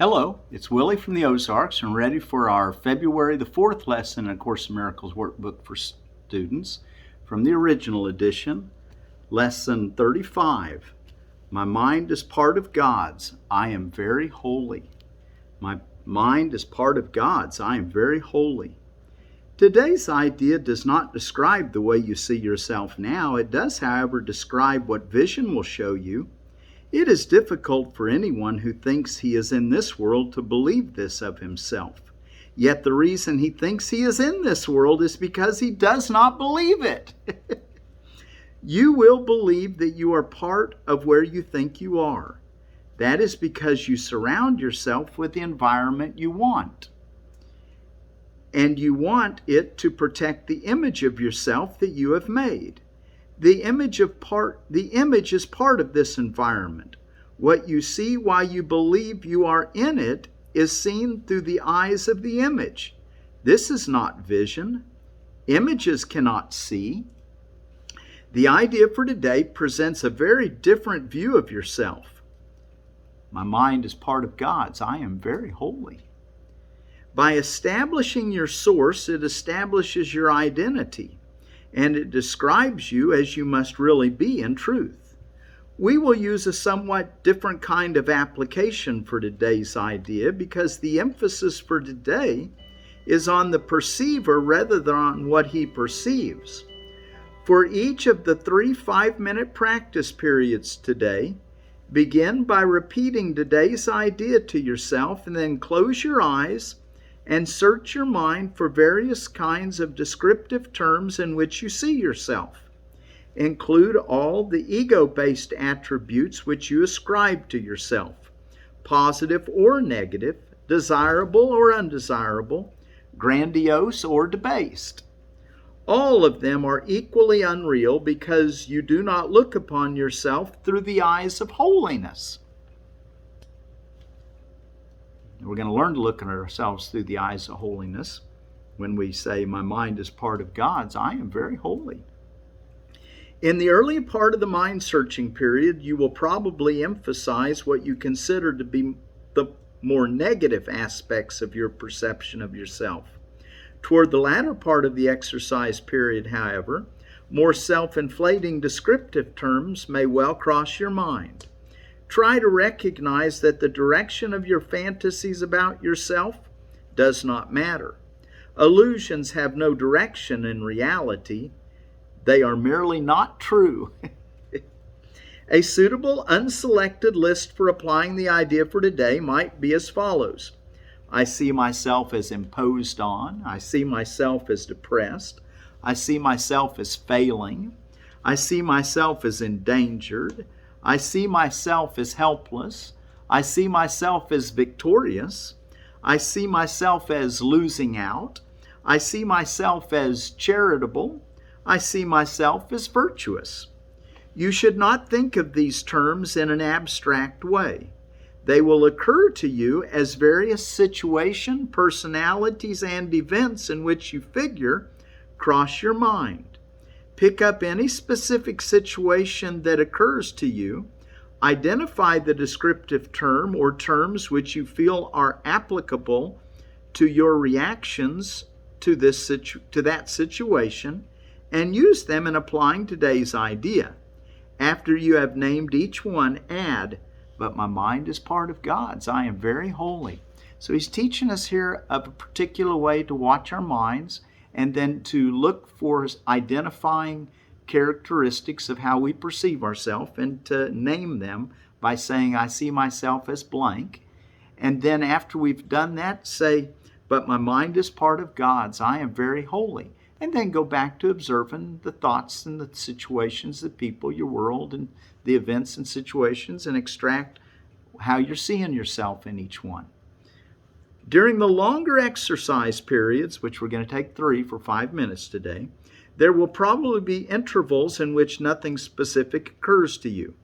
Hello, it's Willie from the Ozarks and ready for our February the 4th lesson in A Course in Miracles workbook for students from the original edition, lesson 35. My mind is part of God's. I am very holy. My mind is part of God's. I am very holy. Today's idea does not describe the way you see yourself now. It does, however, describe what vision will show you. It is difficult for anyone who thinks he is in this world to believe this of himself. Yet the reason he thinks he is in this world is because he does not believe it. You will believe that you are part of where you think you are. That is because you surround yourself with the environment you want. And you want it to protect the image of yourself that you have made. The image is part of this environment. What you see while you believe you are in it is seen through the eyes of the image. This is not vision. Images cannot see. The idea for today presents a very different view of yourself. My mind is part of God's. I am very holy. By establishing your source, it establishes your identity, and it describes you as you must really be in truth. We will use a somewhat different kind of application for today's idea because the emphasis for today is on the perceiver rather than on what he perceives. For each of the 3 5-minute practice periods today, begin by repeating today's idea to yourself and then close your eyes and search your mind for various kinds of descriptive terms in which you see yourself. Include all the ego-based attributes which you ascribe to yourself, positive or negative, desirable or undesirable, grandiose or debased. All of them are equally unreal because you do not look upon yourself through the eyes of holiness. We're going to learn to look at ourselves through the eyes of holiness when we say, my mind is part of God's. I am very holy. In the early part of the mind-searching period, you will probably emphasize what you consider to be the more negative aspects of your perception of yourself. Toward the latter part of the exercise period, however, more self-inflating descriptive terms may well cross your mind. Try to recognize that the direction of your fantasies about yourself does not matter. Illusions have no direction in reality. They are merely not true. A suitable, unselected list for applying the idea for today might be as follows. I see myself as imposed on. I see myself as depressed. I see myself as failing. I see myself as endangered. I see myself as helpless. I see myself as victorious. I see myself as losing out. I see myself as charitable. I see myself as virtuous. You should not think of these terms in an abstract way. They will occur to you as various situations, personalities, and events in which you figure cross your mind. Pick up any specific situation that occurs to you, identify the descriptive term or terms which you feel are applicable to your reactions to that situation, and use them in applying today's idea. After you have named each one, add, but my mind is part of God's. I am very holy. So he's teaching us here of a particular way to watch our minds and then to look for identifying characteristics of how we perceive ourselves and to name them by saying, I see myself as blank. And then after we've done that, say, but my mind is part of God's. I am very holy. And then go back to observing the thoughts and the situations, the people, your world, and the events and situations, and extract how you're seeing yourself in each one. During the longer exercise periods, which we're going to take 3 for 5 minutes today, there will probably be intervals in which nothing specific occurs to you.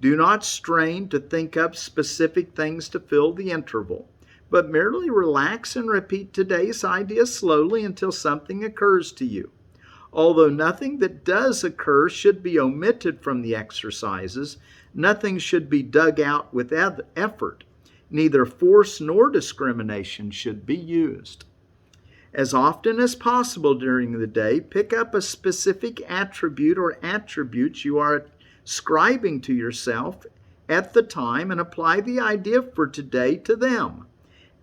Do not strain to think up specific things to fill the interval, but merely relax and repeat today's idea slowly until something occurs to you. Although nothing that does occur should be omitted from the exercises, nothing should be dug out with effort. Neither force nor discrimination should be used. As often as possible during the day, pick up a specific attribute or attributes you are ascribing to yourself at the time and apply the idea for today to them,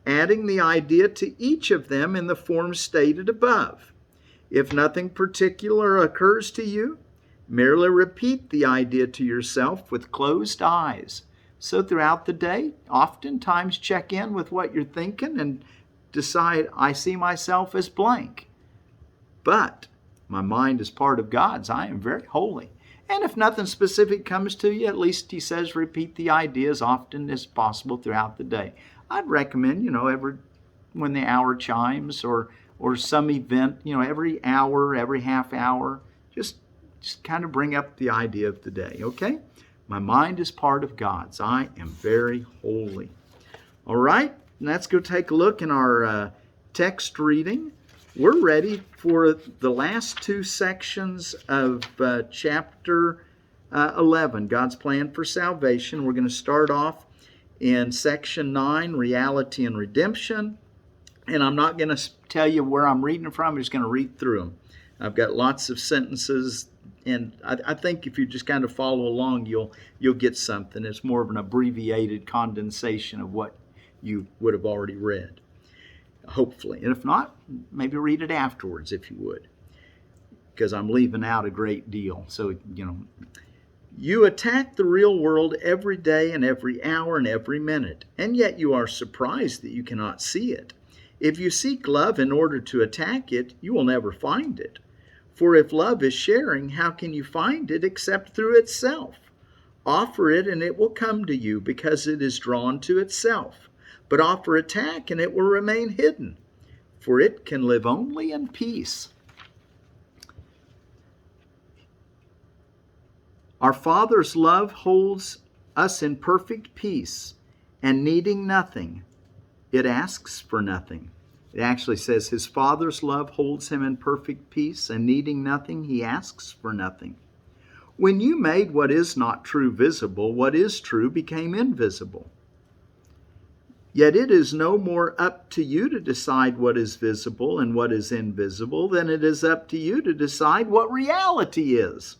adding the idea to each of them in the form stated above. If nothing particular occurs to you, merely repeat the idea to yourself with closed eyes. So throughout the day, oftentimes check in with what you're thinking and decide, I see myself as blank. But my mind is part of God's. I am very holy. And if nothing specific comes to you, at least he says repeat the idea as often as possible throughout the day. I'd recommend, when the hour chimes or some event, every hour, every half hour, just kind of bring up the idea of the day, okay? My mind is part of God's. I am very holy. All right, let's go take a look in our text reading. We're ready for the last two sections of chapter 11, God's plan for salvation. We're going to start off in section 9, reality and redemption. And I'm not going to tell you where I'm reading from. I'm just going to read through them. I've got lots of sentences, and I think if you just kind of follow along, you'll get something. It's more of an abbreviated condensation of what you would have already read, hopefully. And if not, maybe read it afterwards if you would, because I'm leaving out a great deal. So, you attack the real world every day and every hour and every minute, and yet you are surprised that you cannot see it. If you seek love in order to attack it, you will never find it. For if love is sharing, how can you find it except through itself? Offer it and it will come to you because it is drawn to itself. But offer attack and it will remain hidden, for it can live only in peace. Our Father's love holds us in perfect peace, and needing nothing, it asks for nothing. It actually says his Father's love holds him in perfect peace, and needing nothing, he asks for nothing. When you made what is not true visible, what is true became invisible. Yet it is no more up to you to decide what is visible and what is invisible than it is up to you to decide what reality is.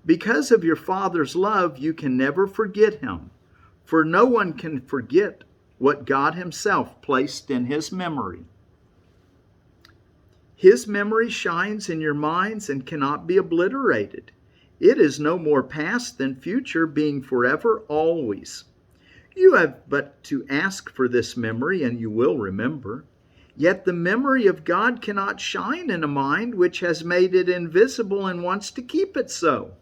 Because of your Father's love, you can never forget him, for no one can forget what God himself placed in his memory. His memory shines in your minds and cannot be obliterated. It is no more past than future, being forever always. You have but to ask for this memory, and you will remember. Yet the memory of God cannot shine in a mind which has made it invisible and wants to keep it so.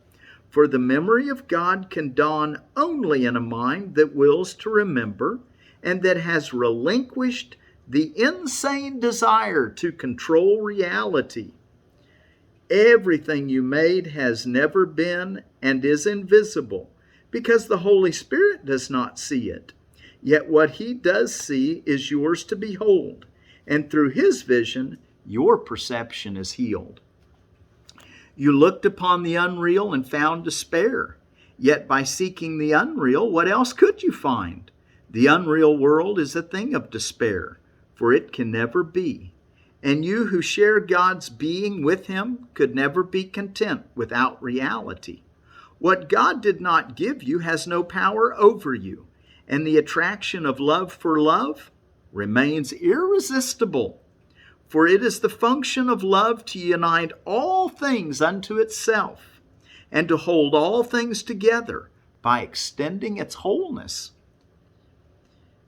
For the memory of God can dawn only in a mind that wills to remember and that has relinquished the insane desire to control reality. Everything you made has never been and is invisible, because the Holy Spirit does not see it. Yet what he does see is yours to behold, and through his vision, your perception is healed. You looked upon the unreal and found despair. Yet by seeking the unreal, what else could you find? The unreal world is a thing of despair, for it can never be. And you who share God's being with him could never be content without reality. What God did not give you has no power over you, and the attraction of love for love remains irresistible. For it is the function of love to unite all things unto itself, and to hold all things together by extending its wholeness.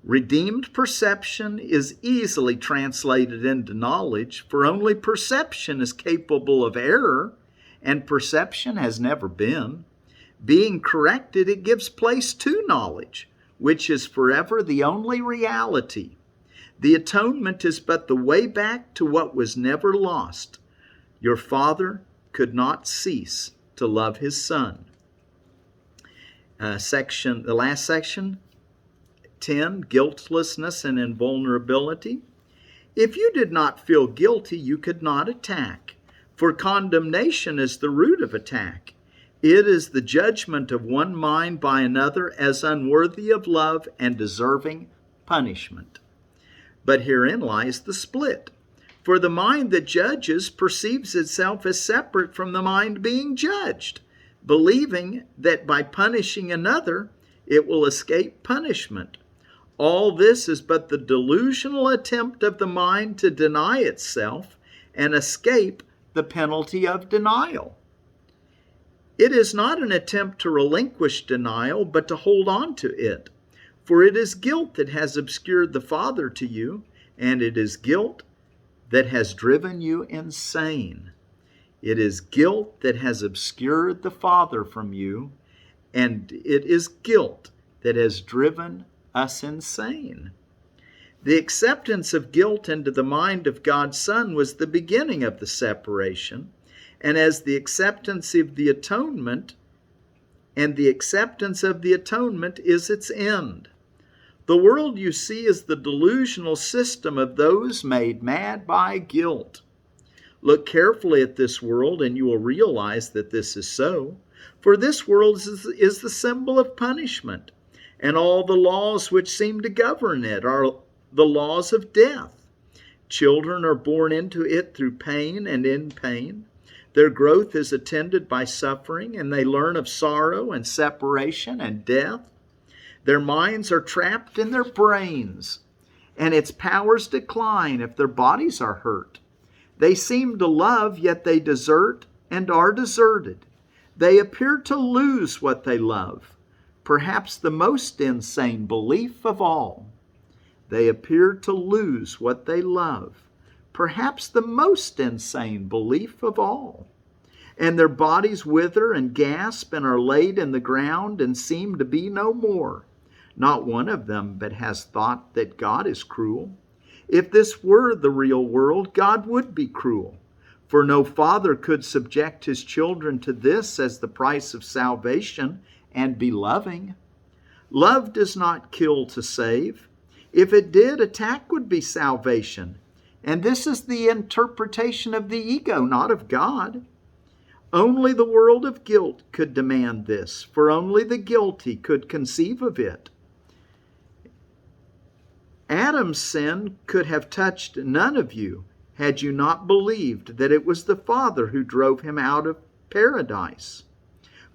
Redeemed perception is easily translated into knowledge, for only perception is capable of error, and perception has never been. Being corrected, it gives place to knowledge, which is forever the only reality. The atonement is but the way back to what was never lost. Your Father could not cease to love his Son. The last section, 10, guiltlessness and invulnerability. If you did not feel guilty, you could not attack, for condemnation is the root of attack. It is the judgment of one mind by another as unworthy of love and deserving punishment. But herein lies the split. For the mind that judges perceives itself as separate from the mind being judged, believing that by punishing another, it will escape punishment. All this is but the delusional attempt of the mind to deny itself and escape the penalty of denial. It is not an attempt to relinquish denial, but to hold on to it. For it is guilt that has obscured the Father to you, and it is guilt that has driven you insane. It is guilt that has obscured the Father from you, and it is guilt that has driven us insane. The acceptance of guilt into the mind of God's Son was the beginning of the separation, and as the acceptance of the atonement, is its end. The world you see is the delusional system of those made mad by guilt. Look carefully at this world and you will realize that this is so. For this world is the symbol of punishment, and all the laws which seem to govern it are the laws of death. Children are born into it through pain and in pain. Their growth is attended by suffering, and they learn of sorrow and separation and death. Their minds are trapped in their brains, and its powers decline if their bodies are hurt. They seem to love, yet they desert and are deserted. They appear to lose what they love, perhaps the most insane belief of all. They appear to lose what they love, perhaps the most insane belief of all. And their bodies wither and gasp and are laid in the ground and seem to be no more. Not one of them but has thought that God is cruel. If this were the real world, God would be cruel. For no father could subject his children to this as the price of salvation and be loving. Love does not kill to save. If it did, attack would be salvation. And this is the interpretation of the ego, not of God. Only the world of guilt could demand this, for only the guilty could conceive of it. Adam's sin could have touched none of you had you not believed that it was the Father who drove him out of paradise.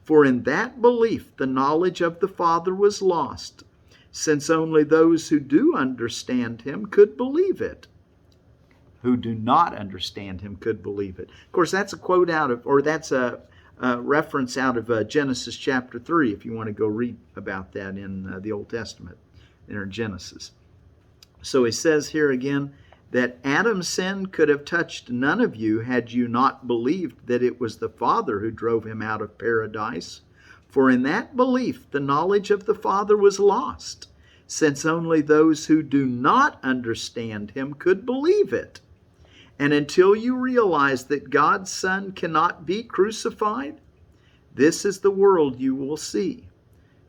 For in that belief the knowledge of the Father was lost, since only those who do understand him could believe it. Who do not understand him could believe it. Of course, that's a quote out of, or that's a reference out of Genesis chapter 3, if you want to go read about that in the Old Testament, in Genesis. So it says here again that Adam's sin could have touched none of you had you not believed that it was the Father who drove him out of paradise. For in that belief the knowledge of the Father was lost, since only those who do not understand him could believe it. And until you realize that God's Son cannot be crucified, this is the world you will see.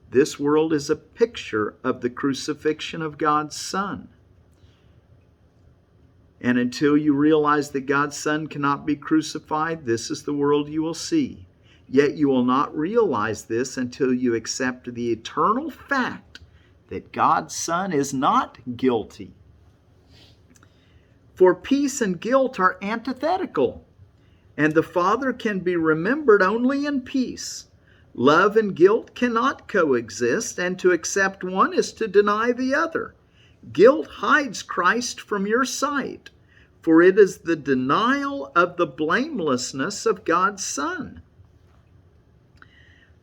This world is a picture of the crucifixion of God's Son. And until you realize that God's Son cannot be crucified, this is the world you will see. Yet you will not realize this until you accept the eternal fact that God's Son is not guilty. For peace and guilt are antithetical, and the Father can be remembered only in peace. Love and guilt cannot coexist, and to accept one is to deny the other. Guilt hides Christ from your sight, for it is the denial of the blamelessness of God's Son.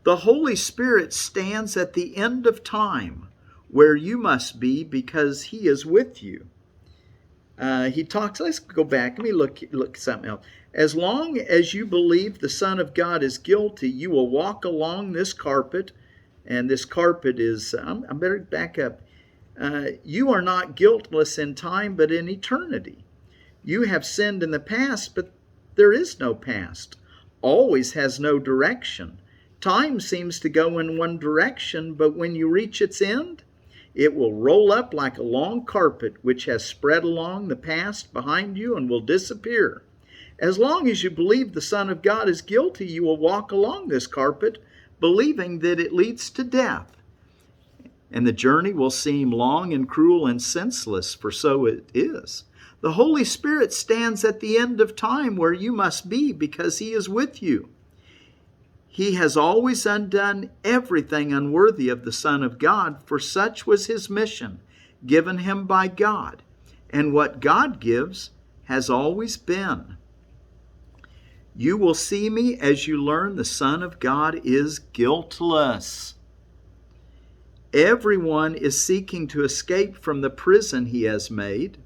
The Holy Spirit stands at the end of time, where you must be because he is with you. He talks, let's go back, let me look at something else. As long as you believe the Son of God is guilty, you will walk along this carpet, and this carpet is, I better back up. You are not guiltless in time, but in eternity. You have sinned in the past, but there is no past. Always has no direction. Time seems to go in one direction, but when you reach its end, it will roll up like a long carpet which has spread along the past behind you and will disappear. As long as you believe the Son of God is guilty, you will walk along this carpet believing that it leads to death. And the journey will seem long and cruel and senseless, for so it is. The Holy Spirit stands at the end of time where you must be because He is with you. He has always undone everything unworthy of the Son of God, for such was His mission, given Him by God. And what God gives has always been. You will see me as you learn the Son of God is guiltless. Everyone is seeking to escape from the prison he has made.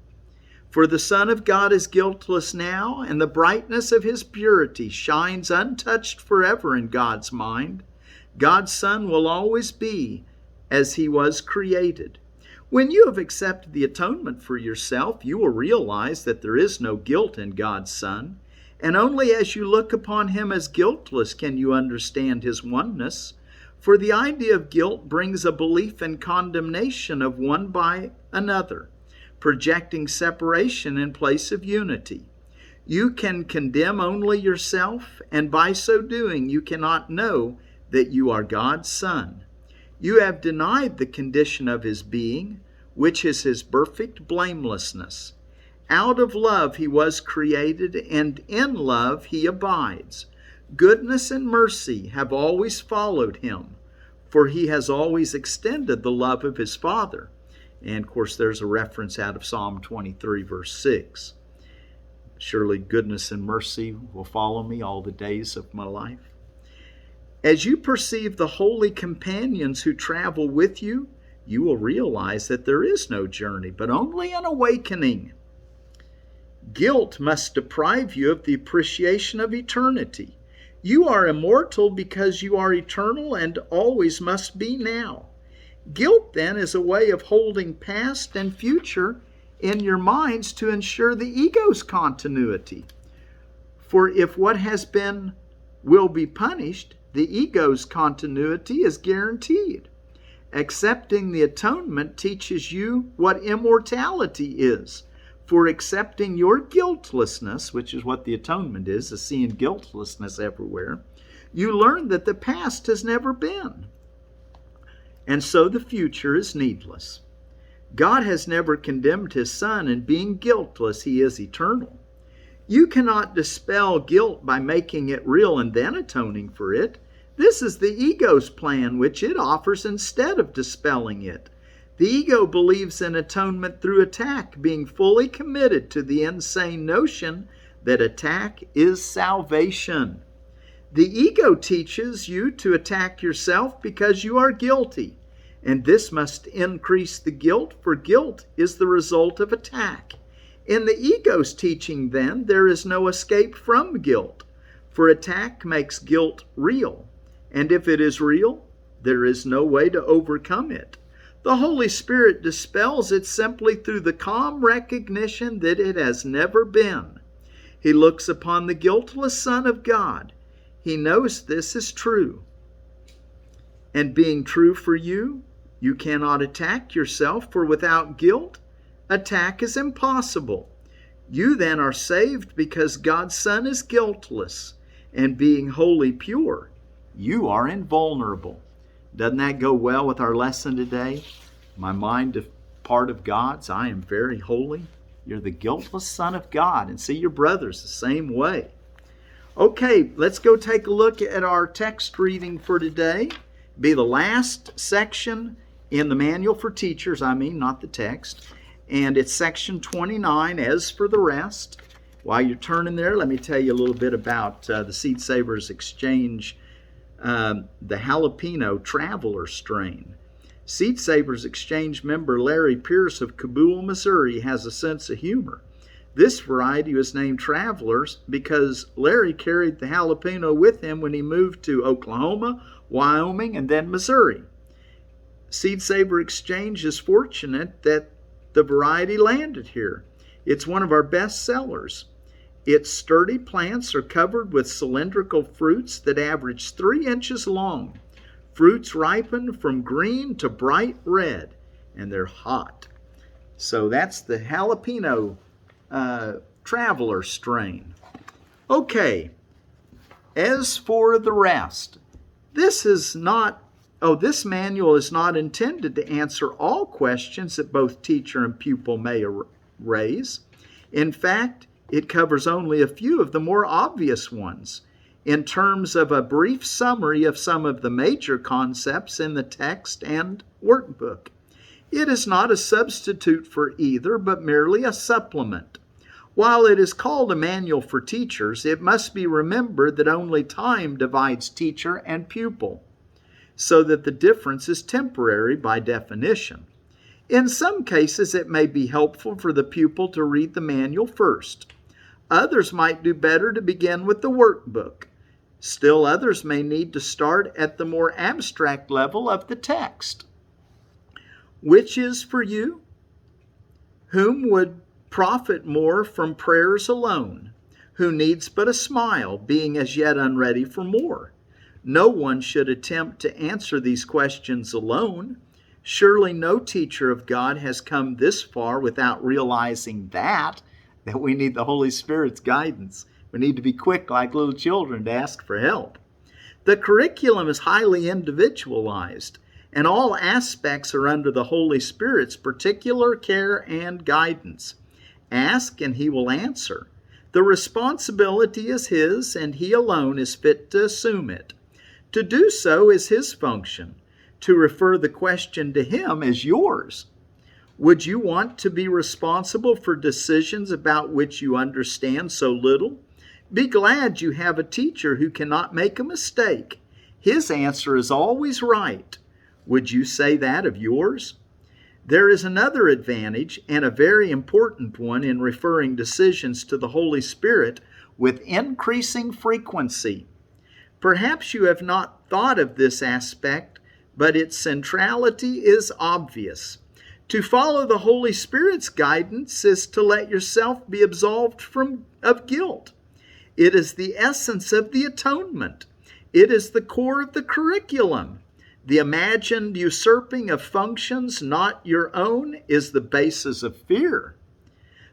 For the Son of God is guiltless now, and the brightness of His purity shines untouched forever in God's mind. God's Son will always be as He was created. When you have accepted the atonement for yourself, you will realize that there is no guilt in God's Son, and only as you look upon Him as guiltless can you understand His oneness. For the idea of guilt brings a belief in condemnation of one by another, projecting separation in place of unity. You can condemn only yourself, and by so doing you cannot know that you are God's Son. You have denied the condition of His being, which is His perfect blamelessness. Out of love He was created, and in love He abides. Goodness and mercy have always followed Him, for He has always extended the love of His Father. And of course there's a reference out of Psalm 23 verse 6. Surely goodness and mercy will follow me all the days of my life. As you perceive the holy companions who travel with you, you will realize that there is no journey, but only an awakening. Guilt must deprive you of the appreciation of eternity. You are immortal because you are eternal and always must be now. Guilt, then, is a way of holding past and future in your minds to ensure the ego's continuity. For if what has been will be punished, the ego's continuity is guaranteed. Accepting the atonement teaches you what immortality is. For accepting your guiltlessness, which is what the atonement is seeing guiltlessness everywhere, you learn that the past has never been. And so the future is needless. God has never condemned His Son, and being guiltless, He is eternal. You cannot dispel guilt by making it real and then atoning for it. This is the ego's plan, which it offers instead of dispelling it. The ego believes in atonement through attack, being fully committed to the insane notion that attack is salvation. The ego teaches you to attack yourself because you are guilty, and this must increase the guilt, for guilt is the result of attack. In the ego's teaching, then, there is no escape from guilt, for attack makes guilt real, and if it is real, there is no way to overcome it. The Holy Spirit dispels it simply through the calm recognition that it has never been. He looks upon the guiltless Son of God. He knows this is true. And being true for you, you cannot attack yourself, for without guilt, attack is impossible. You then are saved because God's Son is guiltless, and being wholly pure, you are invulnerable. Doesn't that go well with our lesson today? My mind is part of God's. I am very holy. You're the guiltless Son of God. And see your brothers the same way. Okay, let's go take a look at our text reading for today. Be the last section in the Manual for Teachers, not the text. And it's section 29, as for the rest. While you're turning there, let me tell you a little bit about the Seed Savers Exchange, the jalapeno traveler strain. Seed Savers Exchange member Larry Pierce of Cabool, Missouri has a sense of humor. This variety was named Travelers because Larry carried the jalapeno with him when he moved to Oklahoma, Wyoming, and then Missouri. Seed Saver Exchange is fortunate that the variety landed here. It's one of our best sellers. Its sturdy plants are covered with cylindrical fruits that average 3 inches long. Fruits ripen from green to bright red, and they're hot. So that's the jalapeno traveler strain. Okay, as for the rest, this manual is not intended to answer all questions that both teacher and pupil may raise. In fact, it covers only a few of the more obvious ones in terms of a brief summary of some of the major concepts in the text and workbook. It is not a substitute for either, but merely a supplement. While it is called a manual for teachers, it must be remembered that only time divides teacher and pupil, so that the difference is temporary by definition. In some cases, it may be helpful for the pupil to read the manual first. Others might do better to begin with the workbook. Still others may need to start at the more abstract level of the text. Which is for you? Whom would profit more from prayers alone? Who needs but a smile, being as yet unready for more? No one should attempt to answer these questions alone. Surely no teacher of God has come this far without realizing that we need the Holy Spirit's guidance. We need to be quick like little children to ask for help. The curriculum is highly individualized, and all aspects are under the Holy Spirit's particular care and guidance. Ask and he will answer. The responsibility is his, and he alone is fit to assume it. To do so is his function. To refer the question to him is yours. Would you want to be responsible for decisions about which you understand so little? Be glad you have a teacher who cannot make a mistake. His answer is always right. Would you say that of yours? There is another advantage, and a very important one, in referring decisions to the Holy Spirit with increasing frequency. Perhaps you have not thought of this aspect, but its centrality is obvious. To follow the Holy Spirit's guidance is to let yourself be absolved of guilt. It is the essence of the atonement. It is the core of the curriculum. The imagined usurping of functions not your own is the basis of fear.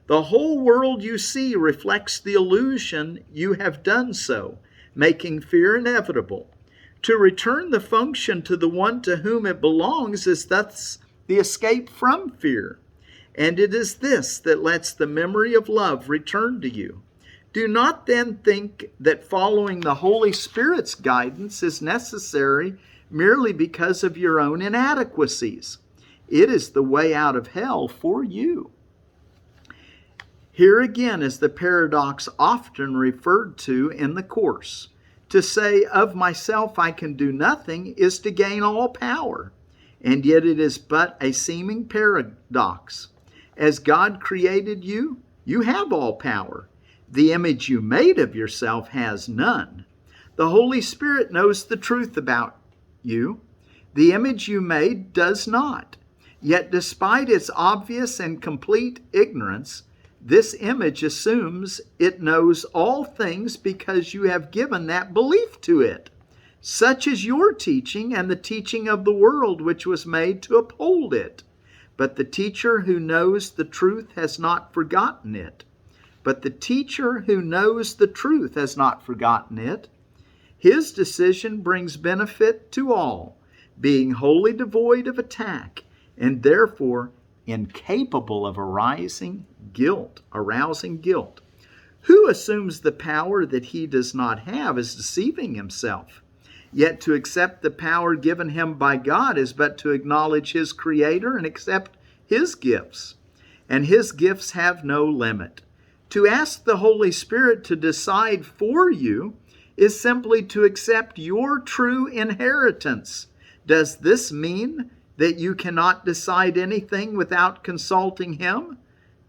The whole world you see reflects the illusion you have done so, making fear inevitable. To return the function to the one to whom it belongs is thus the escape from fear. And it is this that lets the memory of love return to you. Do not then think that following the Holy Spirit's guidance is necessary merely because of your own inadequacies. It is the way out of hell for you. Here again is the paradox often referred to in the Course. To say, of myself I can do nothing, is to gain all power. And yet it is but a seeming paradox. As God created you, you have all power. The image you made of yourself has none. The Holy Spirit knows the truth about you. The image you made does not. Yet despite its obvious and complete ignorance, this image assumes it knows all things because you have given that belief to it. Such is your teaching and the teaching of the world which was made to uphold it. But the teacher who knows the truth has not forgotten it. His decision brings benefit to all, being wholly devoid of attack, and therefore incapable of arousing guilt. Who assumes the power that he does not have is deceiving himself. Yet to accept the power given him by God is but to acknowledge his Creator and accept his gifts. And his gifts have no limit. To ask the Holy Spirit to decide for you is simply to accept your true inheritance. Does this mean that you cannot decide anything without consulting him?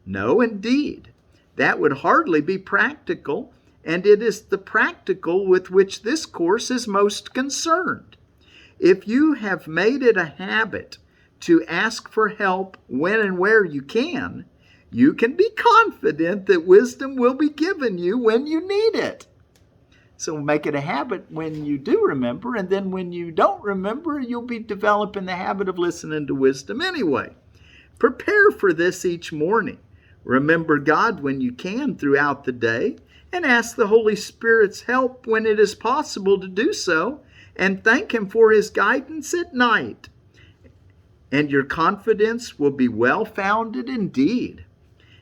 No, indeed. That would hardly be practical, and it is the practical with which this course is most concerned. If you have made it a habit to ask for help when and where you can be confident that wisdom will be given you when you need it. So make it a habit when you do remember, and then when you don't remember, you'll be developing the habit of listening to wisdom anyway. Prepare for this each morning. Remember God when you can throughout the day, and ask the Holy Spirit's help when it is possible to do so, and thank Him for His guidance at night. And your confidence will be well-founded indeed.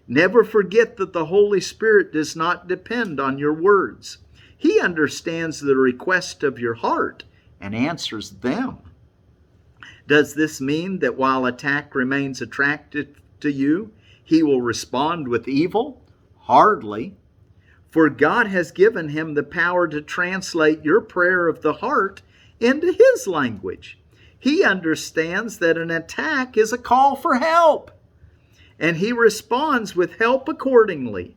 Never forget that the Holy Spirit does not depend on your words. He understands the request of your heart and answers them. Does this mean that while attack remains attractive to you, He will respond with evil? Hardly. For God has given Him the power to translate your prayer of the heart into His language. He understands that an attack is a call for help, and He responds with help accordingly.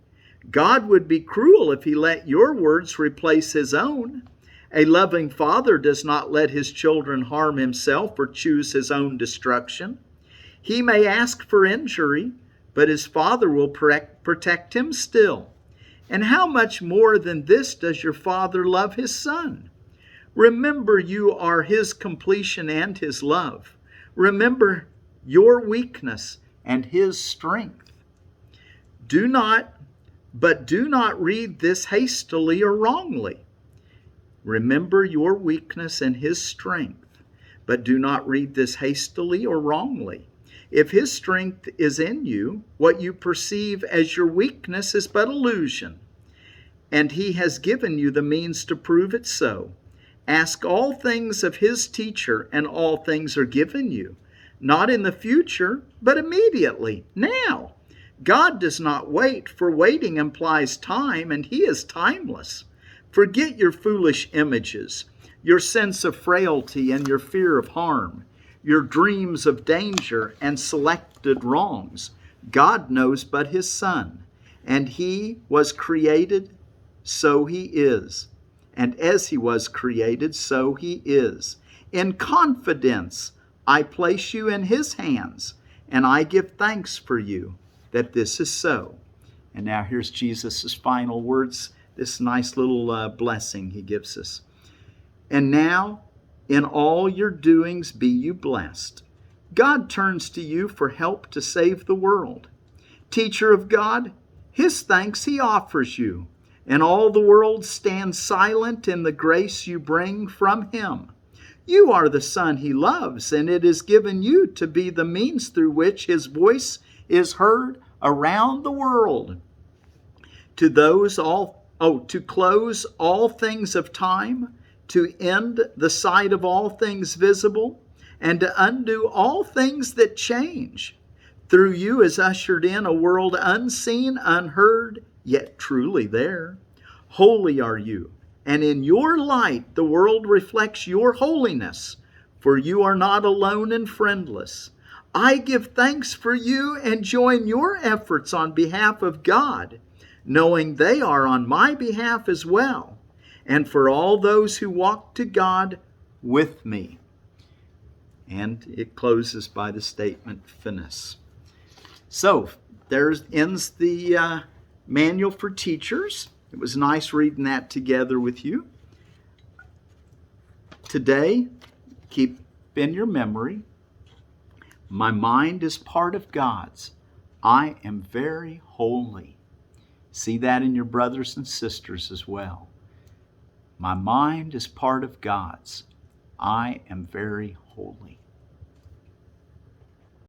God would be cruel if He let your words replace His own. A loving father does not let his children harm himself or choose his own destruction. He may ask for injury, but his Father will protect him still. And how much more than this does your Father love His Son? Remember, you are His completion and His love. Remember your weakness and His strength. Do not read this hastily or wrongly. Remember your weakness and His strength, but do not read this hastily or wrongly. If His strength is in you, what you perceive as your weakness is but illusion, and He has given you the means to prove it so. Ask all things of His teacher, and all things are given you, not in the future, but immediately, now. God does not wait, for waiting implies time, and He is timeless. Forget your foolish images, your sense of frailty and your fear of harm, your dreams of danger and selected wrongs. God knows but His Son, and He was created, so He is. And as He was created, so He is. In confidence, I place you in His hands, and I give thanks for you that this is so. And now here's Jesus' final words, this nice little blessing He gives us. And now, in all your doings be you blessed. God turns to you for help to save the world. Teacher of God, His thanks He offers you, and all the world stands silent in the grace you bring from Him. You are the Son He loves, and it is given you to be the means through which His voice is heard around the world. To close all things of time, to end the sight of all things visible, and to undo all things that change. Through you is ushered in a world unseen, unheard, yet truly there. Holy are you, and in your light the world reflects your holiness, for you are not alone and friendless. I give thanks for you and join your efforts on behalf of God, knowing they are on my behalf as well, and for all those who walk to God with me. And it closes by the statement, finis. So, there ends the manual for teachers. It was nice reading that together with you. Today, keep in your memory, my mind is part of God's. I am very holy. See that in your brothers and sisters as well. My mind is part of God's. I am very holy.